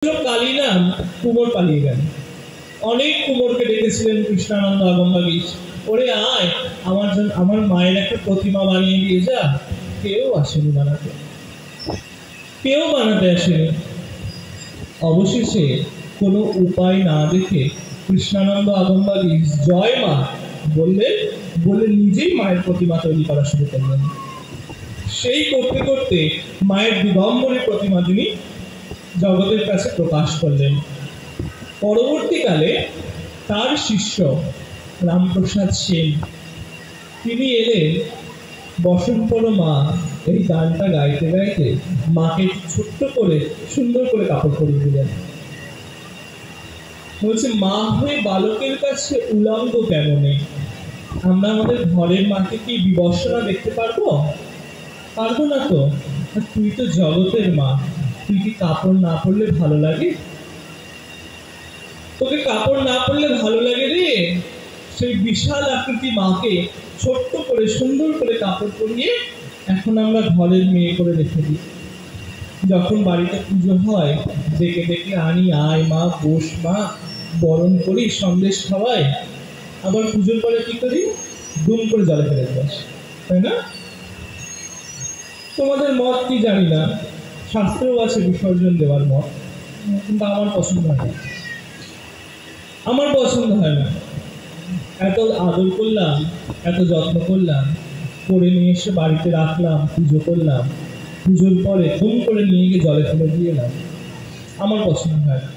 কালী নাম কুমোর পালিয়ে গেল। অনেক কুমোরকে ডেকেছিলেন কৃষ্ণানন্দ আগমবাগীশ, ওরে আয় আমার জন্য আমার মায়ের একটা প্রতিমা বানিয়ে দিয়ে যা। কেউ আসেনি বানাতে, কেউ বানাতে আসেনি। অবশেষে কোনো উপায় না দেখে কৃষ্ণানন্দ আগমবাগীশ জয় মা বলে নিজেই মায়ের প্রতিমা তৈরি করা শুরু করলেন। সেই করতে করতে মায়ের দিগম্বরী প্রতিমা তিনি জগতের কাছে প্রকাশ করলেন। পরবর্তীকালে তার শিষ্য রামপ্রসাদ সেন তিনি এলেন, বসন্তর মা এই গানটা গাইতে গাইতে মাকে ছোট্ট করে সুন্দর করে কাপড় পরিয়ে দিলেন। বলছে, মা হয়ে বালকের কাছে উলঙ্গ কেমনে? আমরা আমাদের ঘরের মাকে কি বিবর্ষণা দেখতে পারবো? পারবো না তো। তুই তো জগতের মা, তুই কি কাপড় না পরলে ভালো লাগে? তোকে কাপড় না পরলে ভালো লাগে রে? সেই বিশাল আকৃতি মাকে ছোট্ট করে সুন্দর করে কাপড় পরিয়ে এখন আমরা ঘরের মেয়ে করে রেখে দিই। যখন বাড়িতে পুজো হয় ডেকে ডেকে আনি, আয় মা, বস মা, বরণ করি, সন্দেশ খাওয়াই, আবার পুজোর পরে কি করি? দুম করে জলে ফেলে দিস, তাই না? তোমাদের মত কি জানি না, শাস্ত্রেও আছে বিসর্জন দেওয়ার মত, কিন্তু আমার পছন্দ হয় না। আমার পছন্দ হয় না। এত আদর করলাম, এত যত্ন করলাম, করে নিয়ে এসে বাড়িতে রাখলাম, পুজো করলাম, পুজোর পরে ধুম করে নিয়ে গিয়ে জলে ফেলে দিয়ে এলাম। আমার পছন্দ হয় না।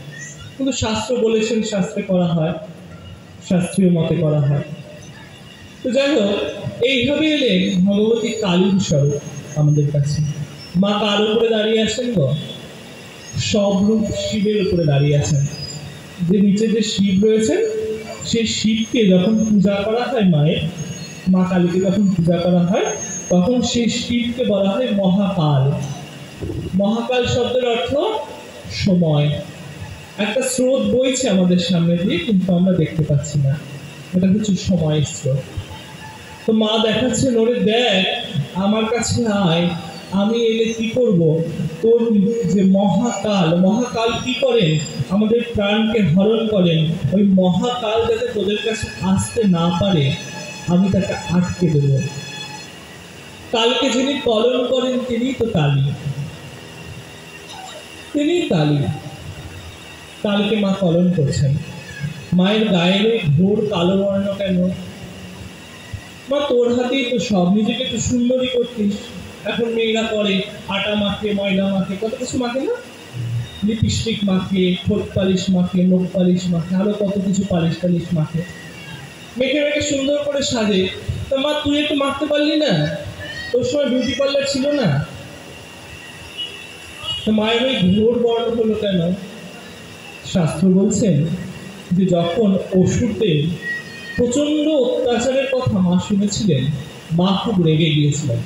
কিন্তু শাস্ত্র বলেছেন, শাস্ত্রে করা হয়, শাস্ত্রীয় মতে করা হয়। তো যাই হোক, এইভাবে এলেন ভগবতী কালীর স্বরূপ আমাদের কাছে। মা কার উপরে দাঁড়িয়ে আছেন গো? সব রূপ শিবের উপরে দাঁড়িয়ে আছেন। যে নিচে যে শিব রয়েছেন, সেই শিবকে যখন পূজা করা হয় মায়ের, মা কালীকে যখন পূজা করা হয়, তখন সেই শিবকে বলা হয় মহাকাল। মহাকাল শব্দের অর্থ সময়। একটা স্রোত বইছে আমাদের সামনে দিয়ে, কিন্তু আমরা দেখতে পাচ্ছি না, এটা হচ্ছে সময়ের স্রোত। তো মা দেখাচ্ছেন, ওরে দেখ, আমার কাছে আয়, আমি এলে কি করব? তোর যে মহাকাল, মহাকাল কি করেন? আমাদের প্রাণকে হরণ করেন। ওই মহাকাল যাতে তোদের কাছে আসতে না পারে, আমি তাকে আটকে দেব। কালকে যিনি পালন করেন তিনি তো কালী, তিনি কালী। কালকে মা পালন করছেন। মায়ের গায়ের ঘোর কালো বর্ণ কেন? মা তোর হাতেই তো সব, নিজেকে একটু সুন্দরী করতিস। এখন মেয়েরা করে আটা মাখে, ময়দা মাখে, কত কিছু মাখে না? লিপস্টিক মাখে, ঠোঁট পালিশ মাখে, মুখ পালিশ মাখে, আরো কত কিছু পালিশ টালিশ মাখে, মেখে মেখে সুন্দর করে সাজে। তা মা তুই একটু মাখতে পারলি না? তোর সময় বিউটি পার্লার ছিল না? মায়ের ওই ঘোর বর্ণ হলো কেন? শাস্ত্র বলছেন যে যখন অসুরদের প্রচন্ড অত্যাচারের কথা মা শুনেছিলেন, মা খুব রেগে গিয়েছিলেন।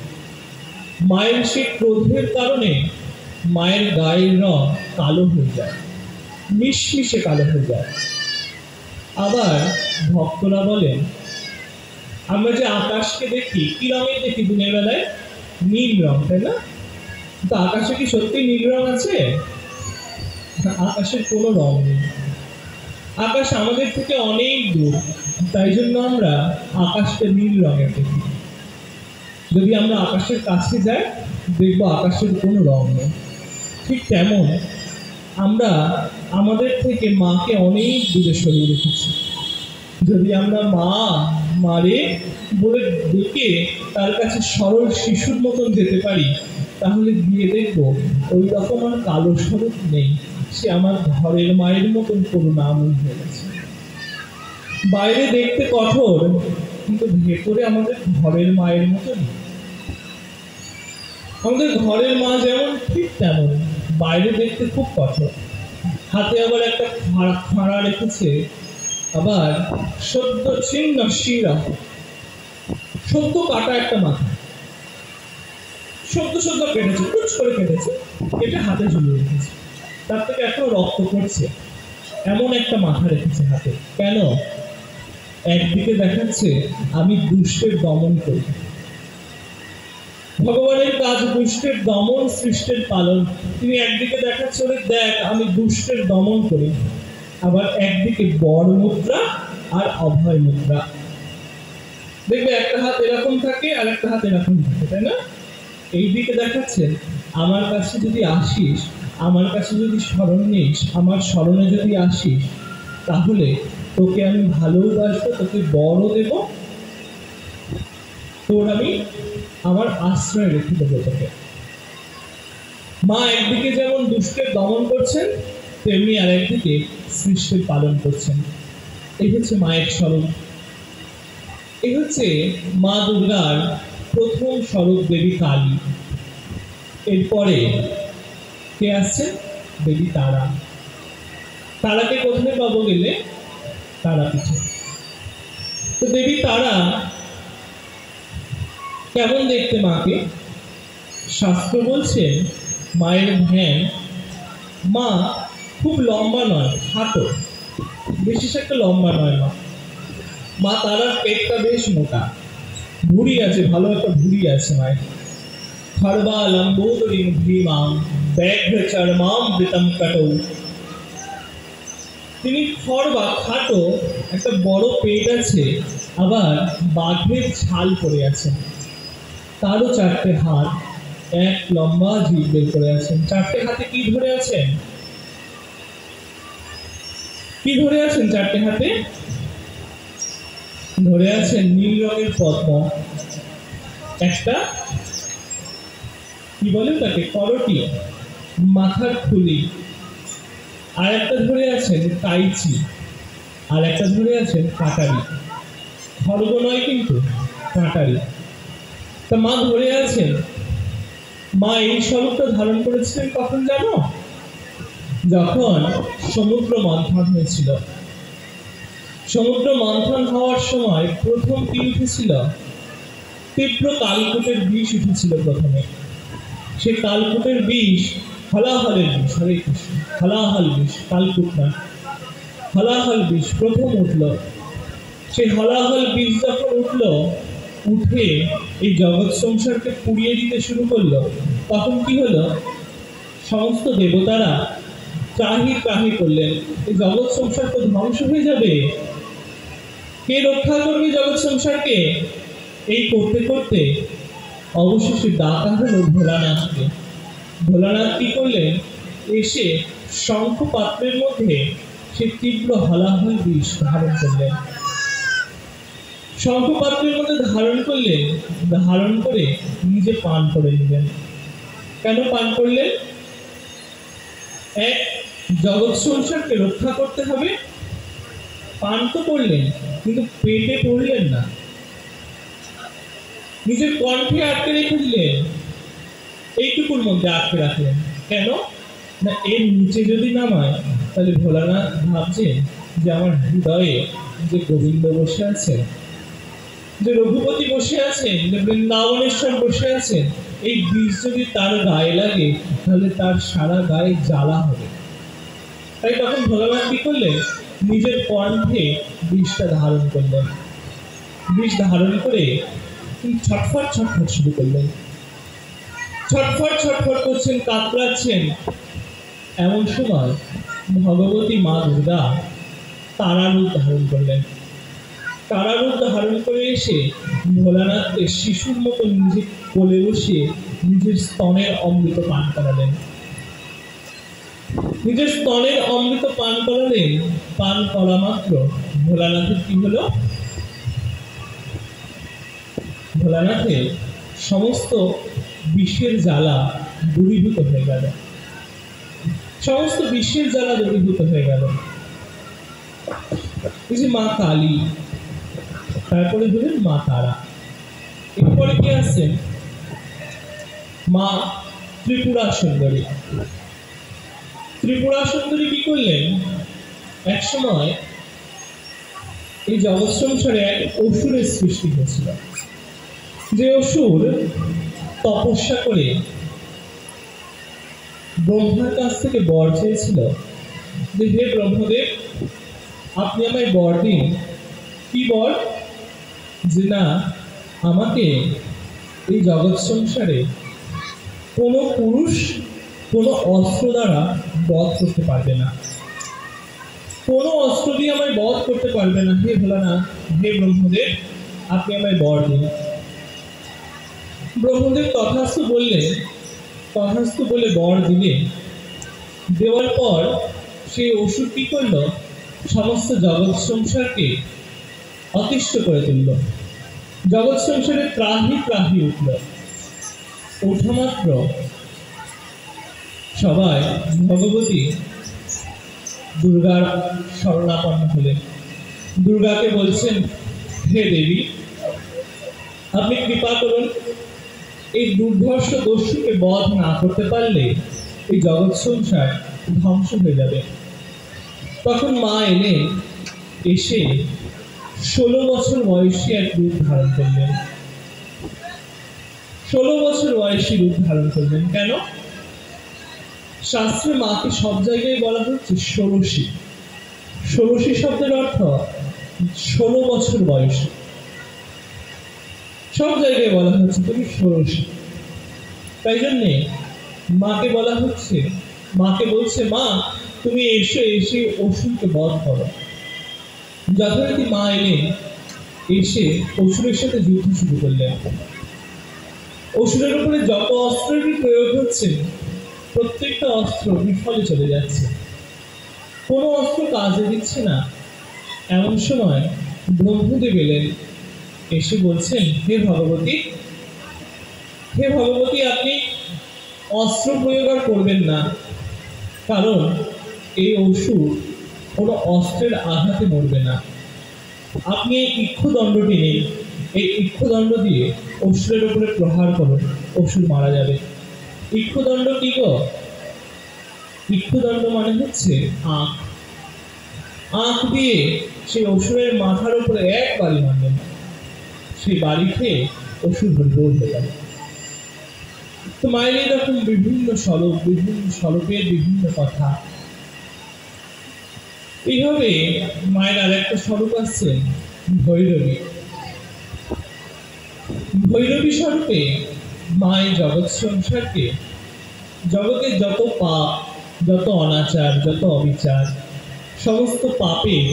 মায়ের সেই ক্রোধের কারণে মায়ের গায়ের রং কালো হয়ে যায়, মিশমিশে কালো হয়ে যায়। আবার ভক্তরা বলেন, আমরা যে আকাশকে দেখি, কি রঙের দেখি দিনের বেলায়? নীল রং, তাই না? কিন্তু আকাশে কি সত্যি নীল রং আছে? আকাশের কোনো রং নেই। আকাশ আমাদের থেকে অনেক দূর, তাই জন্য আমরা আকাশকে নীল রঙের দেখি। যদি আমরা আকাশের কাছে যাই, দেখবো আকাশের কোনো রং নেই। ঠিক তেমন আমরা আমাদের থেকে মাকে অনেক দূরে সরিয়ে রেখেছি। যদি আমরা মা মারে বলে ডেকে তার কাছে সরল শিশুর মতন যেতে পারি, তাহলে গিয়ে দেখবো ওই রকম আর কালো স্বরূপ নেই। সে আমার ঘরের মায়ের মতন করুণাময়ী হয়ে গেছে। বাইরে দেখতে কঠোর, কিন্তু ভেতরে আমাদের ঘরের মায়ের মতন। আমাদের ঘরের মা যেমন, ঠিক তেমন বাইরে দেখতে খুব কঠোর। হাতে আবার একটা খাঁড়া রেখেছে, আবার সদ্য ছিন্ন শিরা, সদ্য কাটা একটা মাথা, সদ্য সদ্য কেটেছে, কুচ করে কেটেছে, কেটে হাতে ঝুলিয়ে রেখেছে। তার থেকে এখনো রক্ত পড়ছে, এমন একটা মাথা রেখেছে হাতে। কেন? একদিকে দেখাচ্ছে আমি দুষ্টের দমন করি, ভগবানের কাজ দুষ্টের দমন, সৃষ্টের পালন। তিনি একদিকে দেখাচ্ছে, ওরে দেখ আমি দুষ্টের দমন করি, আবার একদিকে বর মুদ্রা আর অভয় মুদ্রা। দেখবে একটা হাত এরকম থাকে আর একটা হাত এরকম থাকে, তাই না? এই দিকে দেখাচ্ছেন, আমার কাছে যদি আসিস, আমার কাছে যদি শরণ নিস, আমার শরণে যদি আসিস, তাহলে তোকে আমি ভালোবাসবো, তোকে বড় দেব, তোর আমি আমার আশ্রয় রেখে দেবো তোকে। মা একদিকে যেমন দুষ্টের দমন করছেন, তেমনি আর একদিকে সৃষ্টির পালন করছেন। এই হচ্ছে মায়ের স্বরূপ। এই হচ্ছে মা দুর্গার প্রথম স্বরূপ, দেবী কালী। এরপরে কে আসছে? দেবী তারা। তারাকে কোথায় পাবো গেলে? তারাপীঠে। তো দেবী তারা কেমন দেখতে মাকে? শাস্ত্র বলছে মায়ের ধ্যান, মা খুব লম্বা নয়, হাঁটো, বিশেষ একটা লম্বা নয় মা। মা তারার পেটটা বেশ মোটা, ভুঁড়ি আছে, ভালো একটা ভুঁড়ি আছে মায়ের। খড়বা লম্বোদরিং ভীমাং ব্যাঘ্র চর্মাম বৃতম কটৌ। তিনি খড়বা, খাটো, একটা বড় পেট আছে, আবার বাঘের ছাল পরে আছেন। তারও চারটে হাত, এক লম্বা জিভ বের করে আছেন। চারটে হাতে কি ধরে আছেন? কি ধরে আছেন চারটে হাতে? ধরে আছেন নীল রঙের পদ্ম, একটা কি বলে তাকে, করটি, মাথার খুলি, আর একটা ধরে আছেন কাইচি, আর একটা ধরে আছেন কাটারি। খড়গ নয় কিন্তু, কাটারি। তা মা ধরে আছেন। মা এই স্বরূপটা ধারণ করেছিলেন কখন জানো? যখন সমুদ্র মন্থন হয়েছিল। সমুদ্র মন্থন হওয়ার সময় প্রথম কি উঠেছিল? তীব্র কালকূটের বিষ উঠেছিল প্রথমে। সেই কালকূটের বিষ, হলাহলের বিষ, হরে কৃষ্ণ, হলাহল বিষ, কালকূট না, হলাহল বিষ প্রথম উঠল। সেই হলাহল বিষ যখন উঠল, উঠে এই জগৎ সংসারকে পুড়িয়ে দিতে শুরু করলো, তখন কি হলো? সমস্ত দেবতারা ত্রাহি ত্রাহি করলেন, এই জগৎ সংসার তো ধ্বংস হয়ে যাবে, কে রক্ষা করবে জগৎ সংসারকে? এই করতে করতে অবশেষে ডাকা হলো ভোলানাথকে। ভোলানাথ কি করলেন? এসে শঙ্খ পাত্রের মধ্যে সে তীব্র হলাহল বিষ ধারণ করলেন। শঙ্খ পাত্রের মধ্যে ধারণ করলেন, ধারণ করে নিজে পান করে নিলেন। কেন পান করলেন? এক, জগৎ সংসারকে রক্ষা করতে হবে, পান তো করলেন, কিন্তু পেটে পড়লেন না, নিজের কণ্ঠে আটকে রেখে দিলেন, এইটুকুর মধ্যে আটকে রাখলেন। কেন না, এর নিচে যদি নামায় তাহলে ভোলানাথ ভাবছেন যে আমার হৃদয়ে যে গোবিন্দ বসে আছেন, যে রঘুপতি বসে আছেন, যে বৃন্দাবনেশ্বর বসে আছেন, এই বীজ যদি তার গায়ে লাগে তাহলে তার সারা গায়ে জ্বালা হবে। তাই তখন ভোলানাথ কি করলেন? নিজের কণ্ঠে বিষটা ধারণ করলেন। বিষ ধারণ করে তিনি ছটফট ছটফট শুরু করলেন। ছটফট ছটফট করছেন, কাতরাচ্ছেন। এমন সময় ভগবতী মা দুর্গা তারারূপ ধারণ করলেন। তারারূপ ধারণ করে এসে ভোলানাথকে শিশুর মতো নিজে কোলে বসিয়ে নিজের স্তনের অমৃত পান করালেন। নিজের স্তনের অমৃত পান করালেন। পান করা মাত্র ভোলানাথের কি হলো? ভোলানাথের সমস্ত বিষের জ্বালা দূরীভূত হয়ে গেল। সমস্ত বিষের জ্বালা দূরীভূত হয়ে গেল। এই যে মা কালী, তারপরে ধরেন মা তারা, এরপরে কি আসছেন? মা ত্রিপুরা সুন্দরী। ত্রিপুরা সুন্দরী কি করলেন? এক সময় এই জগৎ সংসারে এক অসুরের সৃষ্টি হয়েছিল। যে অসুর তপস্যা করে ব্রহ্মার কাছ থেকে বর চেয়েছিল যে, হে ব্রহ্মদেব, আপনি আমায় বর দিন। কি বর? যে না, আমাকে এই জগৎ সংসারে কোনো পুরুষ কোনো অস্ত্র দ্বারা বধ করতে পারবে না, কোনো অস্ত্র দিয়ে আমায় বধ করতে পারবে না। হে ভোলানাথ, হে ব্রহ্মদেব, আপনি আমায় বর দিন। ব্রহ্মদেব তথাস্তু বললেন, তথাস্তু বলে বর দিলেন। দেওয়ার পর সেই অসুর কি করল, সমস্ত জগৎ সংসারকে অতিষ্ঠ করে তুলল। জগৎ সংসারে ত্রাহি ত্রাহি উঠল। ওঠা মাত্র সবাই ভগবতী দুর্গার শরণাপন্ন হলেন। দুর্গাকে বলছেন, হে দেবী, আপনি কৃপা করুন, এই দুর্ধর্ষ দস্যুকে বধ না করতে পারলে এই জগৎ সংসার ধ্বংস হয়ে যাবে। তখন মা এলেন, এসে 16 বছর বয়সী এক রূপ ধারণ করলেন। 16 বছর বয়সী রূপ ধারণ করলেন কেন? শাস্ত্রে মাকে সব জায়গায় বলা হচ্ছে ষোড়শী। ষোড়শী শব্দের অর্থ 16 বছর বয়স। সব জায়গায় বলা হচ্ছে তুমি ষোড়শী। তাই জন্যে মাকে বলা হচ্ছে, মাকে বলছে, মা তুমি এসে এসে অসুরকে বধ করো। যথারীতি মা এলেন, এসে অসুরের সাথে যুদ্ধ শুরু করলেন। অসুরের উপরে যত অস্ত্রেরই প্রয়োগ হচ্ছে, প্রত্যেকটা অস্ত্র বিফলে চলে যাচ্ছে, কোনো অস্ত্র কাজে দিচ্ছে না। এমন সময় ব্রহ্মদেব এলেন, এসে বলছেন, হে ভগবতী, হে ভগবতী, আপনি অস্ত্র প্রয়োগ আর করবেন না, কারণ এই অসুর কোনো অস্ত্রের আঘাতে মরবে না। আপনি এই ইক্ষুদণ্ডটি নিন, এই ইক্ষুদণ্ড দিয়ে অসুরের উপরে প্রহার করুন, অসুর মারা যাবে। ইক্ষুদণ্ড কি গো? ইক্ষুদণ্ড মানে হচ্ছে আঁখ। আঁখ দিয়ে সেই অসুরের মাথার উপরে এক বাড়ি মারলেন, সেই বাড়ি খেয়ে অসুর হরিবোল হয়ে গেল। তো মায়ের এরকম বিভিন্ন স্বরূপের বিভিন্ন কথা। এইভাবে মায়ের আর একটা স্বরূপ আসছে ভৈরবী। ভৈরবী স্বরূপে মায়ের জগৎ সংসারকে, জগতের যত পাপ, যত অনাচার, যত অবিচার, সমস্ত পাপের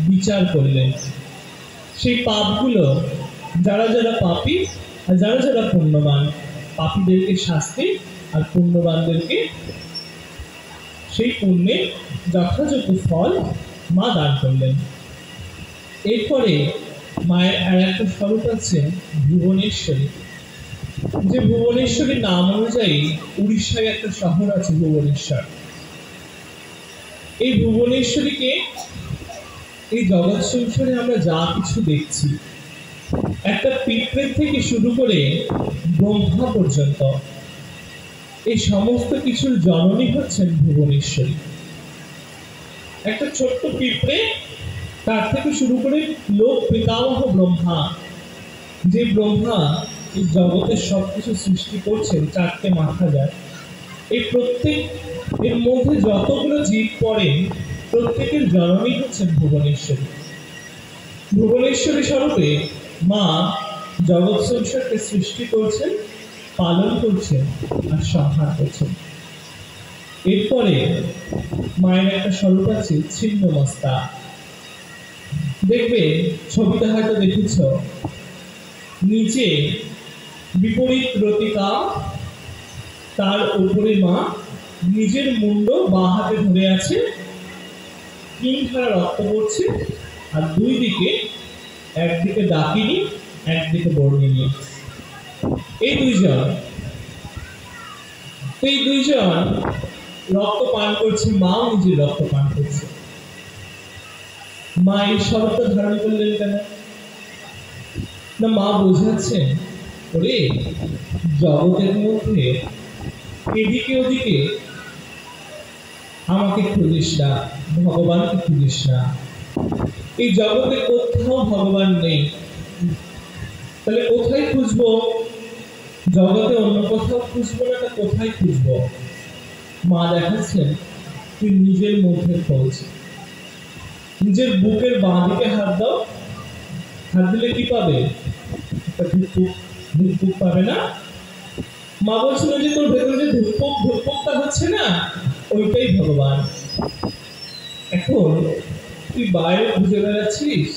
বিচার করলেন। সেই পাপগুলো যারা যারা পাপী আর যারা যারা পুণ্যবান, পাপীদেরকে শাস্তি আর পুণ্যবানদেরকে সেই পুণ্যে যথাযথ ফল মা দান করলেন। এরপরে মায়ের আর একটা স্বরূপ আছে ভুবনেশ্বরী। যে ভুবনেশ্বরীর নাম অনুযায়ী উড়িষ্যায় একটা শহর আছে ভুবনেশ্বর। এই ভুবনেশ্বরীকে এই জগৎ সংসারে আমরা যা কিছু দেখছি, একটা পিঁপড়ে থেকে শুরু করে ব্রহ্মা পর্যন্ত, এই সমস্ত কিছুর জননী হচ্ছেন ভুবনেশ্বরী। একটা ছোট্ট পিঁপড়ে, তার থেকে শুরু করে লোক পিতামহ ব্রহ্মা, যে ব্রহ্মা এই জগতের সবকিছু সৃষ্টি করছেন, 4টে মাথা যায়, এই প্রত্যেক এর মধ্যে যতগুলো জীব পড়ে, প্রত্যেকের জননী হচ্ছেন ভুবনেশ্বরী। ভুবনেশ্বরী স্বরূপে মা জগৎ সংসারকে সৃষ্টি করছেন, পালন করছেন আর সংহার করছেন। এরপরে মায়ের একটা স্বরূপ আছে ছিন্নমস্তা। দেখবে ছবিটা হয়তো দেখেছ, নিচে বিপরীত রতিকা, তার উপরে মা নিজের মুন্ড বাঁ হাতে ধরে আছে, 3 ধারা রক্ত পড়ছে, আর দুই দিকে, একদিকে ডাকিনী, একদিকে বর্ণিনী। এই দুইজন রক্ত পান করছে, মাও নিজের রক্ত পান করছে। মা এই স্বরূপটা ধারণ করলেন কেন? না, মা বোঝাচ্ছেন, ওরে জগতের মধ্যে এদিকে ওদিকে আমাকে খুঁজিস না, ভগবানকে খুঁজিস না। এই জগতে কোথাও ভগবান নেই, তাহলে কোথায় খুঁজবো? জগতে অন্য কোথাও খুঁজবো না, কোথায় খুঁজবো? মা দেখাচ্ছেন, তুই নিজের মধ্যে খোঁজ। নিজের বুকের বাঁ দিকে হাত দাও, হাত দিলে কি পাবে? একটা ধুকপুক পাবে না। মা বলছিল যে তোর ভেতরে যে ধুকপুক ধুকপুকটা হচ্ছে না, ওইটাই ভগবান। এখন তুই বাইরে খুঁজে বেড়াচ্ছিস,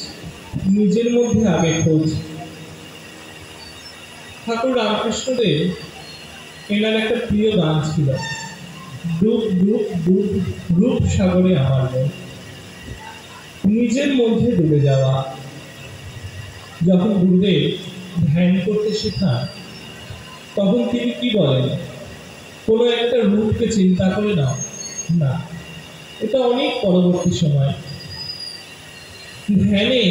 নিজের মধ্যে আগে খোঁজ। ঠাকুর রামকৃষ্ণদেব এনার একটা প্রিয় গান ছিল, ডুব ডুব ডুব রূপ সাগরে আমার মন। নিজের মধ্যে ডুবে যাওয়া। যখন গুরুদেব ধ্যান করতে শেখান, তখন তিনি কি বলেন? কোনো একটা রূপকে চিন্তা করে নাও না, এটা অনেক পরবর্তী সময়। ধ্যানে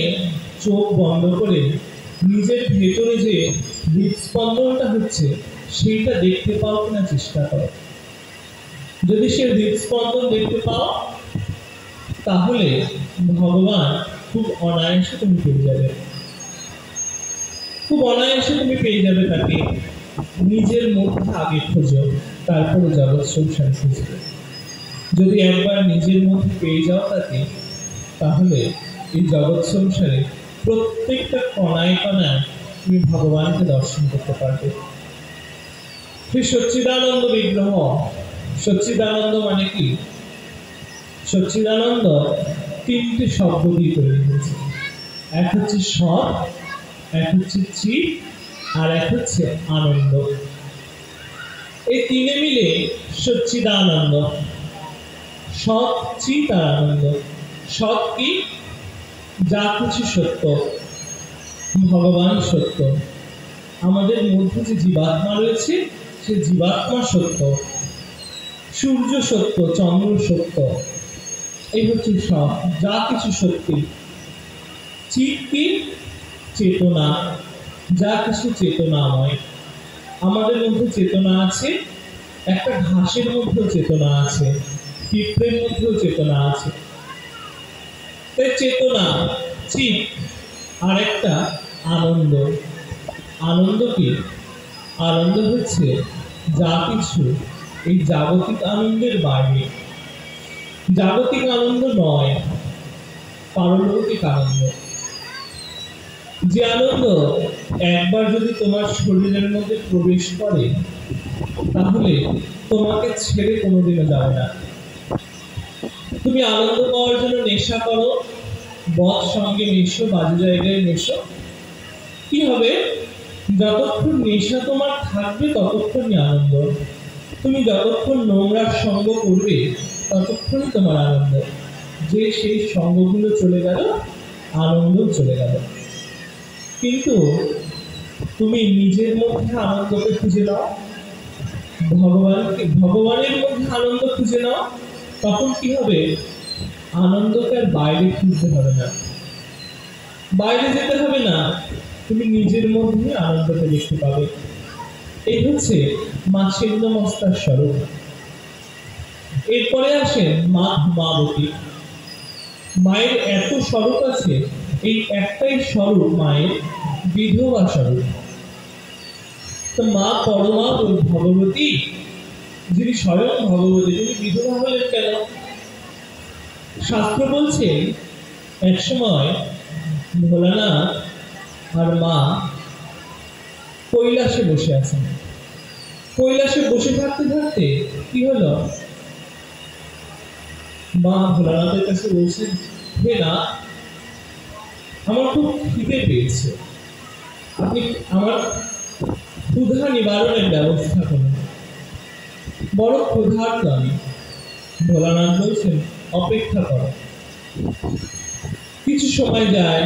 চোখ বন্ধ করে নিজের ভেতরে যে হৃদস্পন্দনটা হচ্ছে সেইটা দেখতে পাও কিনা চেষ্টা করো। যদি সে হৃদস্পন্দন দেখতে পাও, তাহলে ভগবান খুব অনায়াসে তুমি পেয়ে যাবে, খুব অনায়াসে তুমি পেয়ে যাবে তাকে। নিজের মধ্যে আগে খোঁজো, তারপরে জগৎ সংসার খুঁজবে। যদি একবার নিজের মধ্যে পেয়ে যাও তাকে, তাহলে এই জগৎ সংসারে প্রত্যেকটা কণায় কণায় তুমি ভগবানকে দর্শন করতে পারবে। শ্রী সচ্চিদানন্দ বিগ্রহ। সচ্চিদানন্দ মানে কি? সচ্চিদানন্দ তিনটে শব্দ দিয়ে তৈরি হয়েছে। এক হচ্ছে সৎ, এক হচ্ছে চিৎ, আর এক হচ্ছে আনন্দ। এই তিনে মিলে সচ্চিদানন্দ। সৎ, চিৎ আর আনন্দ। সৎ কি? যা কিছু সত্য, ভগবান সত্য। আমাদের মধ্যে যে জীবাত্মা রয়েছে, সে জীবাত্মা সত্য। সূর্য সত্য, চন্দ্র সত্য। এই হচ্ছে সৎ, যা কিছু সত্যি। চিৎ কি? চেতনা, যা কিছু চেতনাময়। আমাদের মধ্যে চেতনা আছে, একটা ঘাসের মধ্যেও চেতনা আছে, পিঁপড়ের মধ্যেও চেতনা আছে। তাই চেতনা, চিৎ, আর একটা আনন্দ। আনন্দ কি? আনন্দ হচ্ছে যা কিছু এই জাগতিক আনন্দের বাইরে। জাগতিক আনন্দ নয়, পারলৌকিক আনন্দ। যে আনন্দ একবার যদি তোমার শরীরের মধ্যে প্রবেশ করে, তাহলে তোমাকে ছেড়ে কোনোদিনও যাবে না। তুমি আনন্দ পাওয়ার জন্য নেশা করো, বদ সঙ্গে মেশো, বাজে জায়গায় মেশো, কি হবে? যতক্ষণ নেশা তোমার থাকবে ততক্ষণই আনন্দ। তুমি যতক্ষণ নোংরার সঙ্গ করবে ততক্ষণই তোমার আনন্দ। যে সেই সঙ্গগুলো চলে গেল, আনন্দ চলে গেল। কিন্তু তুমি নিজের মধ্যে আনন্দকে খুঁজে নাও, ভগবানের মধ্যে আনন্দ খুঁজে নাও, তখন কি হবে? আনন্দকে আর বাইরে খুঁজতে হবে না, বাইরে যেতে হবে না, তুমি নিজের মধ্যে আনন্দকে দেখতে পাবে। এই হচ্ছে মা ছিন্নমস্তার স্বরূপ। এরপরে আসেন মা ধূমাবতী। মায়ের এত স্বরূপ আছে, এই একটাই স্বরূপ মায়ের, বিধবা স্বরূপ। তো মা পরমা ভগবতী, যিনি স্বয়ং ভগবতী, তিনি বিধবা হলেন কেন? শাস্ত্র বলছে এক সময় ভোলানাথ আর মা কৈলাসে বসে আছেন। কৈলাসে বসে থাকতে থাকতে কি হলো? মা ভোলানাথের কাছে বলছেন, হে না, আমার খুব খিদে পেয়েছে, আপনি আমার ক্ষুধা নিবারণের ব্যবস্থা করুন, বড় ক্ষুধার্ত আমি। ভোলানাথ বলছেন, অপেক্ষা করো। কিছু সময় যায়,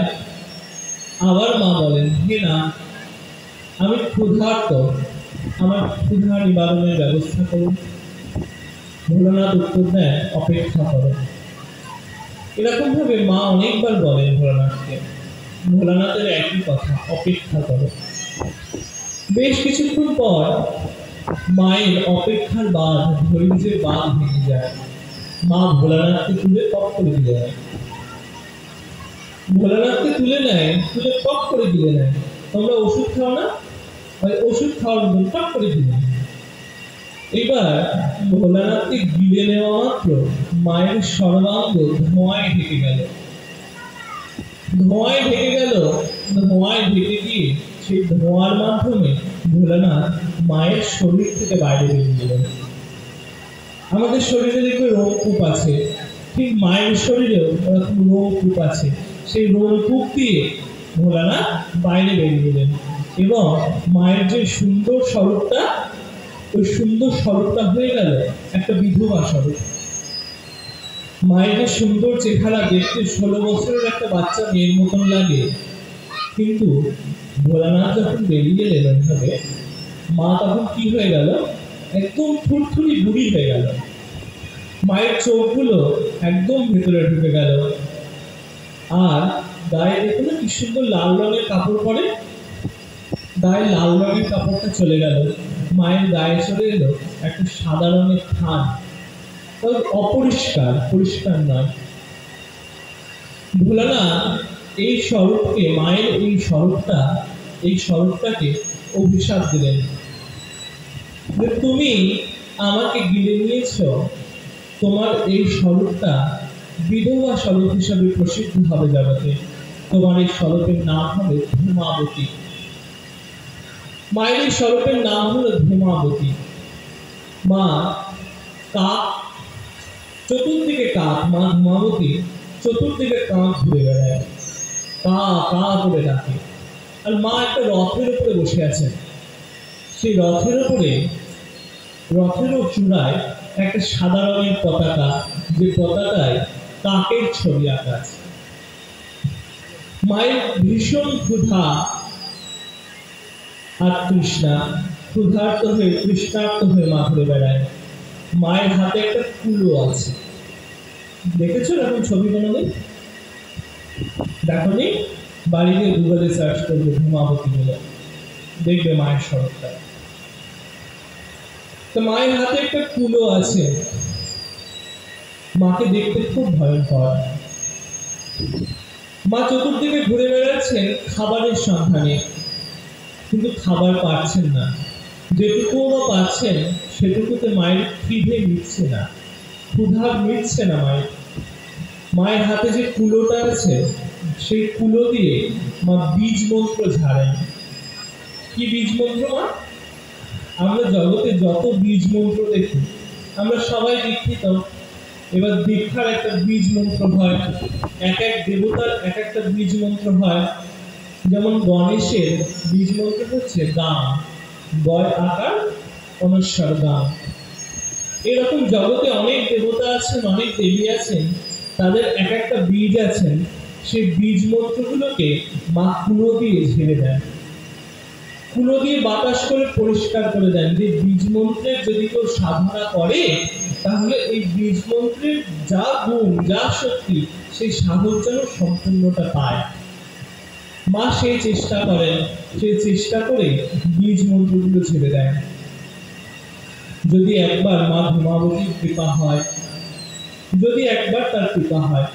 আবার মা বলেন, হে না, আমি ক্ষুধার্ত, আমার ক্ষুধা নিবারণের ব্যবস্থা করুন। ভোলানাথ উত্তর দেন, অপেক্ষা করো। এরকম ভাবে মা অনেকবার বলেন ভোলানাথকে। ভোলানাথের একই কথা, অপেক্ষা করো। বেশ কিছুক্ষণ পর মায়ের অপেক্ষার বাঁধ, ধৈর্যের বাঁধ ভেঙে যায়। মা ভোলানাথকে তুলে টপ করে দিয়ে দেয়। ভোলানাথকে তুলে নেয়, তুলে টপ করে দিয়ে নেয়। তোমরা ওষুধ খাও না, ওষুধ খাওয়ার মতন টপ করে দিয়ে। এবার ভোলানাথকে গিলে নেওয়া মাত্র মায়ের সর্বাঙ্গ ধোঁয়ায় ঢেকে গেল। ধোঁয়ায় ঢেকে গিয়ে সেই ধোঁয়ার মাধ্যমে ভোলানাথ মায়ের শরীর থেকে বাইরে বেরিয়ে গেলেন। আমাদের শরীরে দেখবে রোমকূপ আছে, ঠিক মায়ের শরীরেও ওরকম রোমকূপ আছে। সেই রোমকূপ দিয়ে ভোলানাথ বাইরে বেরিয়ে গেলেন এবং মায়ের যে সুন্দর স্বরূপটা, ওই সুন্দর স্বরূপটা হয়ে গেল একটা বিধবা স্বরূপ। মায়ের যে সুন্দর চেহারা, দেখতে 16 বছরের একটা বাচ্চা মেয়ের মতন লাগে, কিন্তু ভোলানাথ যখন বেরিয়ে গেলেন ওইভাবে, মা তখন কি হয়ে গেল, একদম থুরথুরি বুড়ি হয়ে গেল। মায়ের চোখগুলো একদম ভেতরে ঢুকে গেল, আর গায়ে দেখো না কি সুন্দর লাল রঙের কাপড় পরে, গায়ে লাল রঙের কাপড়টা চলে গেল, মায়ের গায়ে চলে এলো একটা সাদা রঙের থান, অপরিষ্কার, পরিষ্কার নয়। ভোলানাথ এই স্বরূপকে, মায়ের এই স্বরূপটাকে অভিশাপ দিলেন যে তুমি আমাকে গিলে নিয়েছ, তোমার এই স্বরূপটা বিধবা স্বরূপ হিসাবে প্রসিদ্ধ হবে জগতে, তোমার এই স্বরূপের নাম হবে ধূমাবতী। মায়ের এই স্বরূপের নাম হলো ধূমাবতী। মা কাক, চতুর্দিকে কাক, মা ধূমাবতী চতুর্দিকে কাক ঘুরে বেড়ায়, কা কা করে ডাকে। আর মা একটা রথের উপরে বসে আছেন, সেই রথের চূড়ায় একটা সাদা রঙের পতাকা, যে পতাকায় কাকের ছবি আঁকা আছে। মায়ের ভীষণ ক্ষুধা আর তৃষ্ণা, ক্ষুধার্ত হয়ে তৃষ্ণার্ত হয়ে মা ঘুরে বেড়ায়। মায়ের হাতে একটা কুলো আছে, দেখেছো এরকম ছবি কোনোদিন? দেখো নি? বাড়িতে গুগলে সার্চ করবে ধূমাবতী বলে, দেখবে মায়ের স্বরূপটা। তো মায়ের হাতে একটা কুলো আছে, মাকে দেখতে খুব ভয়ঙ্কর। মা চতুর্দিকে ঘুরে বেড়াচ্ছেন খাবারের সন্ধানে, কিন্তু খাবার পাচ্ছেন না। যেটুকুও বা পাচ্ছেন সেটুকুতে মায়ের খিদে মিটছে না, ক্ষুধা মিটছে না মায়ের। মায়ের হাতে যে কুলোটা আছে, সেই কুলো দিয়ে মা বীজ মন্ত্র ঝাড়েন। কি বীজ মন্ত্র মা? আমরা জগতে যত বীজ মন্ত্র দেখি, আমরা সবাই দীক্ষিত। এবার দীক্ষার একটা বীজ মন্ত্র হয়, এক এক দেবতার এক একটা বীজ মন্ত্র হয়। যেমন গণেশের বীজ মন্ত্র হচ্ছে গাম, গয় আকার অনস্বর গাম। এরকম জগতে অনেক দেবতা আছেন, অনেক দেবী আছেন, তাদের এক একটা বীজ আছেন। সেই বীজ মন্ত্রগুলোকে মা কুলো দিয়ে ঝেড়ে দেন, কুলো দিয়ে বাতাস করে পরিষ্কার করে দেন। যে বীজ মন্ত্রের যদি কেউ সাধনা করে, তাহলে এই বীজ মন্ত্রের যা গুণ, যা শক্তি, সেই সাধক যেন সম্পূর্ণটা পায়। মা সেই চেষ্টা করেন, সেই চেষ্টা করে বীজ মন্ত্রগুলো ছেড়ে দেন। যদি একবার মা ধূমাবতীর কৃপা হয়, যদি একবার তার কৃপা হয়,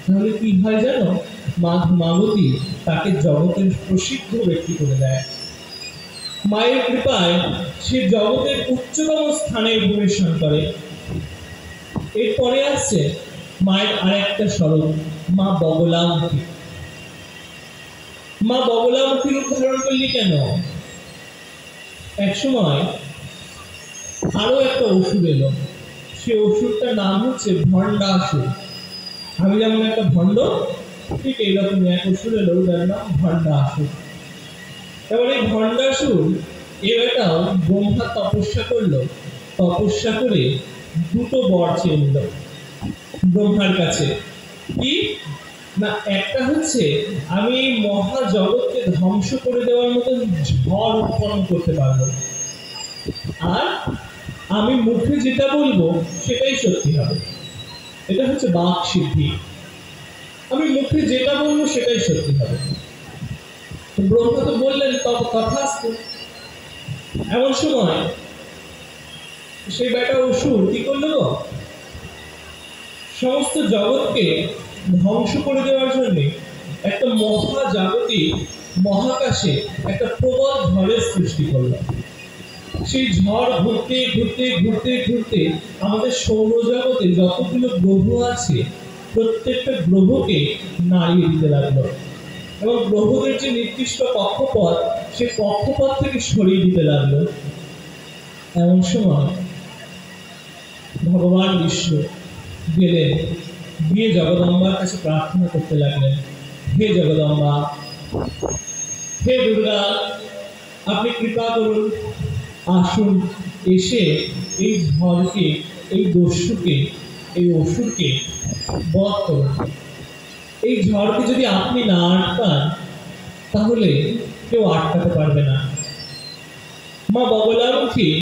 তাহলে কি হয় জানো? মা ধূমাবতী তাকে জগতের প্রসিদ্ধ ব্যক্তি করে দেয়। মায়ের কৃপায় সে জগতের উচ্চতম স্থানে পরিবেশন করে। এরপরে আসছে মায়ের আরেকটা স্বরূপ, মা বগলামুখী। মা বগলামুখী রূপ ধারণ করলি কেন? এক সময় আরো একটা অসুর এলো, সে অসুরটার নাম হচ্ছে ভণ্ডাসুর। আমি যেমন একটা ভণ্ড, ঠিক এইরকমই এক অসুর এলো, যার নাম ভণ্ডাসুর। এবার এই ভণ্ডাসুর এটাও ব্রহ্মা তপস্যা করলো, তপস্যা করে দুটো বর চেয়ে নিল ব্রহ্মার কাছে। কি না, একটা হচ্ছে আমি এই মহা জগৎকে ধ্বংস করে দেওয়ার মতন ঝড় উৎপন্ন করতে পারবো, আর আমি মুখে যেটা বলবো সেটাই সত্যি হবে। এটা হচ্ছে বাক সিদ্ধি, আমি মুখে যেটা বলবো সেটাই সত্যি হবে। ব্রহ্মা তো বললেন তব তথাস্তু। এমন সময় সেই বেটা অসুর কি করলো গো? সমস্ত জগৎকে ধ্বংস করে দেওয়ার জন্য একটা মহাজাগতিক মহাকাশে একটা প্রবল ঝড়ের সৃষ্টি করলো। সেই ঝড় ঘুরতে ঘুরতে ঘুরতে ঘুরতে আমাদের সৌরজগতে যতগুলো গ্রহ আছে, প্রত্যেকটা গ্রহকে নাড়িয়ে দিতে লাগলো। এবং গ্রহদের যে নির্দিষ্ট কক্ষপথ, সে কক্ষপথ থেকে সরিয়ে দিতে লাগলো। এমন সময় ভগবান বিষ্ণু গেলেন, গিয়ে জগদম্বার কাছে প্রার্থনা করতে লাগলেন, হে জগদম্বা, হে দুর্গা, আপনি কৃপা করুন, আসুন, এসে এই ঝড়কে, এই দস্যুকে, এই অসুরকে বধ করুন। এই ঝড়কে যদি আপনি না আটকান, তাহলে কেউ আটকাতে পারবে না। মা বগলামুখী